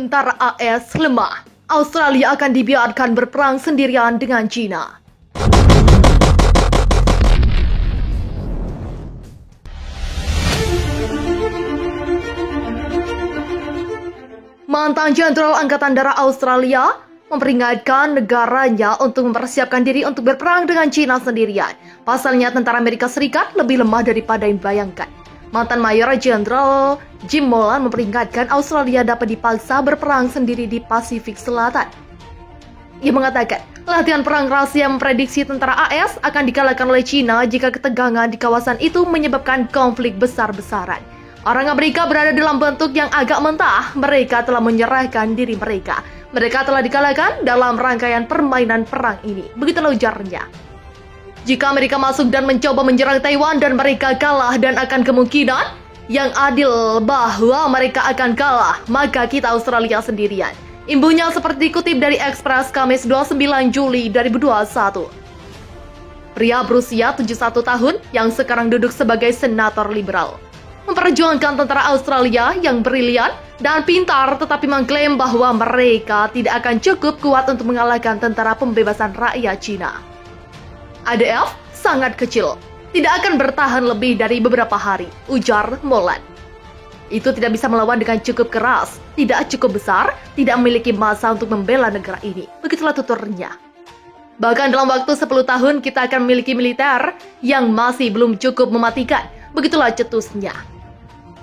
tentara AS lemah. Australia akan dibiarkan berperang sendirian dengan China. Mantan Jenderal Angkatan Darat Australia memperingatkan negaranya untuk mempersiapkan diri untuk berperang dengan China sendirian. Pasalnya tentara Amerika Serikat lebih lemah daripada yang dibayangkan. Mantan Mayor Jenderal Jim Molan memperingatkan Australia dapat dipaksa berperang sendiri di Pasifik Selatan. Ia mengatakan, latihan perang rahasia memprediksi tentara AS akan dikalahkan oleh China jika ketegangan di kawasan itu menyebabkan konflik besar-besaran. Orang Amerika berada dalam bentuk yang agak mentah. Mereka telah menyerahkan diri mereka. Mereka telah dikalahkan dalam rangkaian permainan perang ini. Begitulah ujarnya. Jika Amerika masuk dan mencoba menyerang Taiwan dan mereka kalah dan akan kemungkinan yang adil bahwa mereka akan kalah, maka kita Australia sendirian. Imbuhnya seperti dikutip dari Express Kamis 29 Juli 2021. Pria berusia 71 tahun yang sekarang duduk sebagai senator liberal memperjuangkan tentara Australia yang brilian dan pintar, tetapi mengklaim bahwa mereka tidak akan cukup kuat untuk mengalahkan tentara pembebasan rakyat Cina. ADF sangat kecil, tidak akan bertahan lebih dari beberapa hari, ujar Molan. Itu tidak bisa melawan dengan cukup keras, tidak cukup besar, tidak memiliki massa untuk membela negara ini. Begitulah tuturnya. Bahkan dalam waktu 10 tahun kita akan memiliki militer yang masih belum cukup mematikan. Begitulah cetusnya.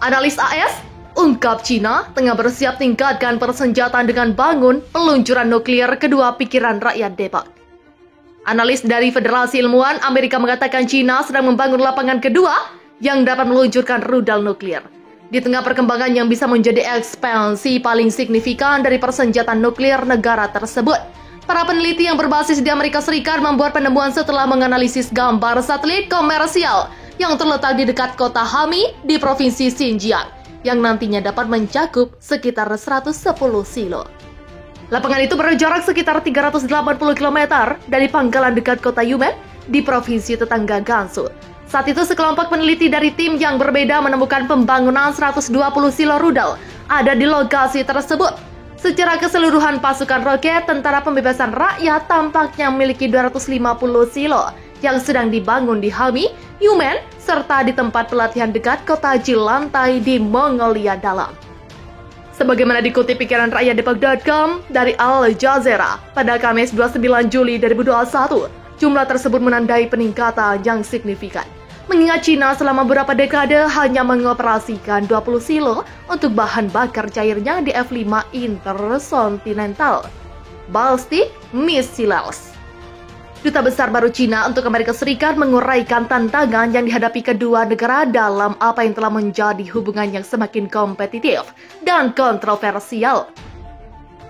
Analis AS ungkap China tengah bersiap tingkatkan persenjataan dengan bangun peluncuran nuklir kedua pikiran rakyat Depok. Analis dari Federasi Ilmuwan Amerika mengatakan China sedang membangun lapangan kedua yang dapat meluncurkan rudal nuklir. Di tengah perkembangan yang bisa menjadi ekspansi paling signifikan dari persenjataan nuklir negara tersebut, para peneliti yang berbasis di Amerika Serikat membuat penemuan setelah menganalisis gambar satelit komersial yang terletak di dekat kota Hami di Provinsi Xinjiang, yang nantinya dapat mencakup sekitar 110 silo. Lapangan itu berjarak sekitar 380 km dari pangkalan dekat kota Yumen di Provinsi tetangga Gansu. Saat itu sekelompok peneliti dari tim yang berbeda menemukan pembangunan 120 silo rudal ada di lokasi tersebut. Secara keseluruhan pasukan roket Tentara Pembebasan Rakyat tampaknya memiliki 250 silo yang sedang dibangun di Hami, Yumen, serta di tempat pelatihan dekat kota Jilantai di Mongolia Dalam. Sebagaimana dikutip pikiran rakyat Depok.com dari Al Jazeera pada Kamis 29 Juli 2021, jumlah tersebut menandai peningkatan yang signifikan. Mengingat China selama beberapa dekade hanya mengoperasikan 20 silo untuk bahan bakar cairnya di F-5 Intercontinental Ballistic Missiles. Duta Besar baru China untuk Amerika Serikat menguraikan tantangan yang dihadapi kedua negara dalam apa yang telah menjadi hubungan yang semakin kompetitif dan kontroversial.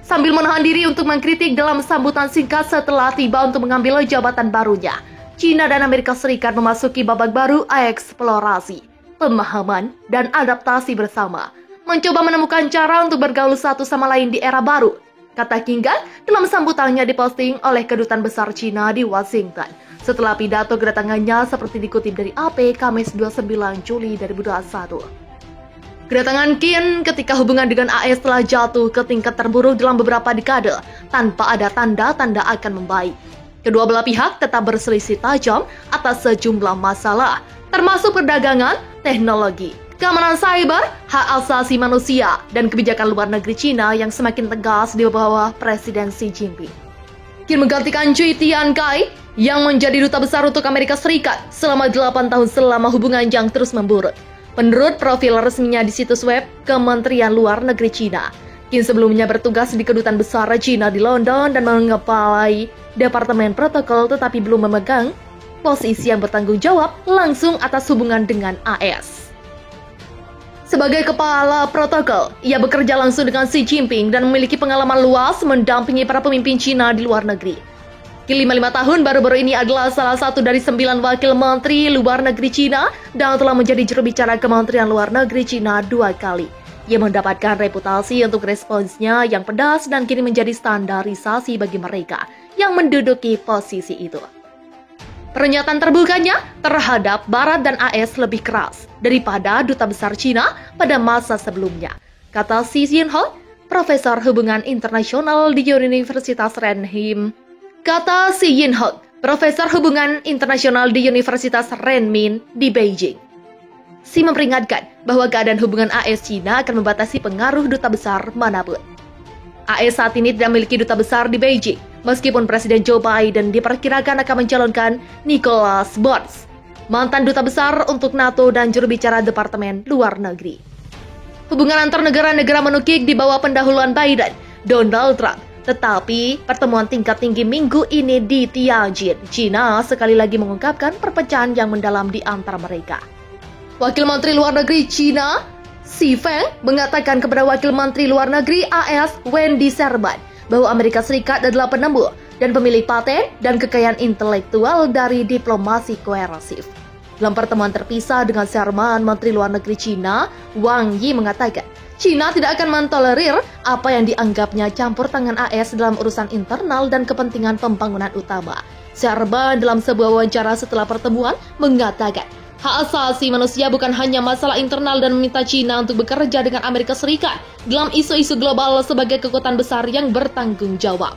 Sambil menahan diri untuk mengkritik dalam sambutan singkat setelah tiba untuk mengambil jabatan barunya, China dan Amerika Serikat memasuki babak baru eksplorasi, pemahaman, dan adaptasi bersama, mencoba menemukan cara untuk bergaul satu sama lain di era baru, kata Qinggan dalam sambutannya diposting oleh Kedutaan Besar China di Washington setelah pidato kedatangannya seperti dikutip dari AP Kamis 29 Juli 2021. Kedatangan Qin ketika hubungan dengan AS telah jatuh ke tingkat terburuk dalam beberapa dekade tanpa ada tanda-tanda akan membaik. Kedua belah pihak tetap berselisih tajam atas sejumlah masalah, termasuk perdagangan, teknologi, keamanan cyber, hak asasi manusia, dan kebijakan luar negeri China yang semakin tegas di bawah Presiden Xi Jinping. Qin menggantikan Cui Tiankai yang menjadi duta besar untuk Amerika Serikat selama 8 tahun selama hubungan yang terus memburuk. Menurut profil resminya di situs web Kementerian Luar Negeri China, Qin sebelumnya bertugas di Kedutaan Besar China di London dan mengepalai Departemen Protokol tetapi belum memegang posisi yang bertanggung jawab langsung atas hubungan dengan AS. Sebagai kepala protokol, ia bekerja langsung dengan Xi Jinping dan memiliki pengalaman luas mendampingi para pemimpin Cina di luar negeri. Qin 55 tahun baru-baru ini adalah salah satu dari 9 wakil menteri luar negeri Cina dan telah menjadi juru bicara Kementerian Luar Negeri Cina 2 kali. Ia mendapatkan reputasi untuk responsnya yang pedas dan kini menjadi standarisasi bagi mereka yang menduduki posisi itu. Pernyataan terbukanya terhadap Barat dan AS lebih keras daripada Duta Besar Cina pada masa sebelumnya, kata Xi Jinping Profesor Hubungan Internasional di Universitas Renmin. Kata Xi Yinheng, Profesor Hubungan Internasional di Universitas Renmin di Beijing. Xi memperingatkan bahwa keadaan hubungan AS-China akan membatasi pengaruh duta besar manapun. AS saat ini tidak memiliki duta besar di Beijing, meskipun Presiden Joe Biden diperkirakan akan mencalonkan Nicholas Burns, mantan duta besar untuk NATO dan juru bicara Departemen Luar Negeri. Hubungan antar negara-negara menukik di bawah pendahuluan Biden, Donald Trump. Tetapi, pertemuan tingkat tinggi minggu ini di Tianjin, China sekali lagi mengungkapkan perpecahan yang mendalam di antara mereka. Wakil Menteri Luar Negeri China, Xi Feng, mengatakan kepada Wakil Menteri Luar Negeri AS Wendy Sherman bahwa Amerika Serikat adalah penemu dan pemilik paten dan kekayaan intelektual dari diplomasi koerasif. Dalam pertemuan terpisah dengan Sherman, Menteri Luar Negeri China, Wang Yi mengatakan, China tidak akan mentolerir apa yang dianggapnya campur tangan AS dalam urusan internal dan kepentingan pembangunan utama. Sherman dalam sebuah wawancara setelah pertemuan mengatakan, hak asasi manusia bukan hanya masalah internal dan meminta China untuk bekerja dengan Amerika Serikat dalam isu-isu global sebagai kekuatan besar yang bertanggung jawab.